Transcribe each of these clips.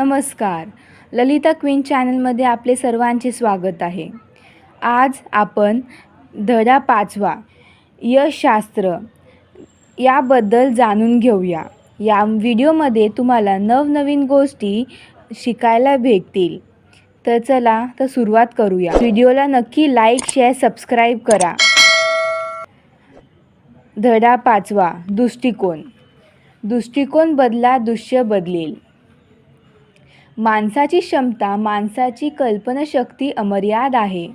नमस्कार. ललिता क्वीन चॅनलमध्ये आपले सर्वांचे स्वागत आहे. आज आपण धडा 5वा यशशास्त्र याबद्दल जाणून घेऊया. या व्हिडिओमध्ये तुम्हाला नवनवीन गोष्टी शिकायला भेटतील. तर चला तर सुरुवात करूया. व्हिडिओला नक्की लाईक, शेअर, सबस्क्राईब करा. धडा 5वा दृष्टिकोन. दृष्टिकोन बदला, दृश्य बदलेल. माणसाची क्षमता, माणसाची कल्पनाशक्ती अमर्याद आहे.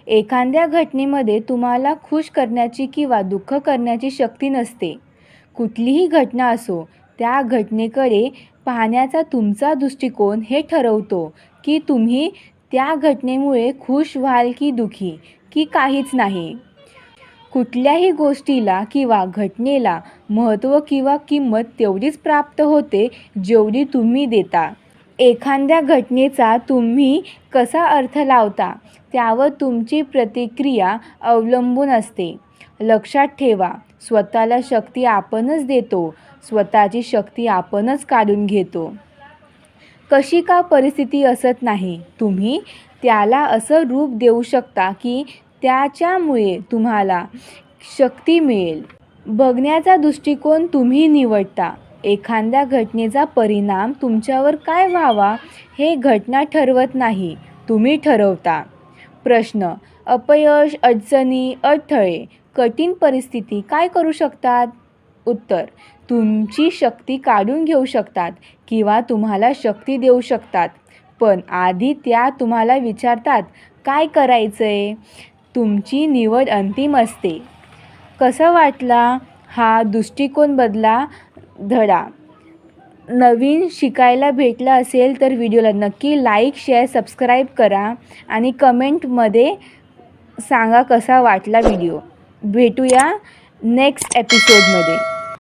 एखाद्या घटनेमध्ये तुम्हाला खुश करण्याची किंवा दुःख करण्याची शक्ती नसते. कुठलीही घटना असो, त्या घटनेकडे पाहण्याचा तुमचा दृष्टिकोन हे ठरवतो की तुम्ही त्या घटनेमुळे खुश व्हाल की दुःखी की काहीच नाही. कुठल्याही गोष्टीला किंवा घटनेला महत्त्व किंवा किंमत तेवढीच प्राप्त होते जेवढी तुम्ही देता. एखाद्या घटनेचा तुम्ही कसा अर्थ लावता त्यावर तुमची प्रतिक्रिया अवलंबून असते. लक्षात ठेवा, स्वतःला शक्ती आपणच देतो, स्वतःची शक्ती आपणच काढून घेतो. कशी का परिस्थिती असत नाही, तुम्ही त्याला असं रूप देऊ शकता की त्याच्यामुळे तुम्हाला शक्ती मिळेल. बघण्याचा दृष्टिकोन तुम्ही निवडता. एखाद्या घटनेचा परिणाम तुमच्यावर काय व्हावा हे घटना ठरवत नाही, तुम्ही ठरवता. प्रश्न: अपयश, अडचणी, अडथळे, कठीण परिस्थिती काय करू शकतात? उत्तर: तुमची शक्ती काढून घेऊ शकतात किंवा तुम्हाला शक्ती देऊ शकतात. पण आधी त्या तुम्हाला विचारतात काय करायचंय. तुमची निवड अंतिम असते. कसा वाटला हा दृष्टिकोन बदला धडा? नवीन शिकायला भेटला असेल तर व्हिडिओला नक्की लाईक, शेअर, सबस्क्राईब करा आणि कमेंटमध्ये सांगा कसा वाटला व्हिडिओ. भेटूया नेक्स्ट एपिसोडमध्ये.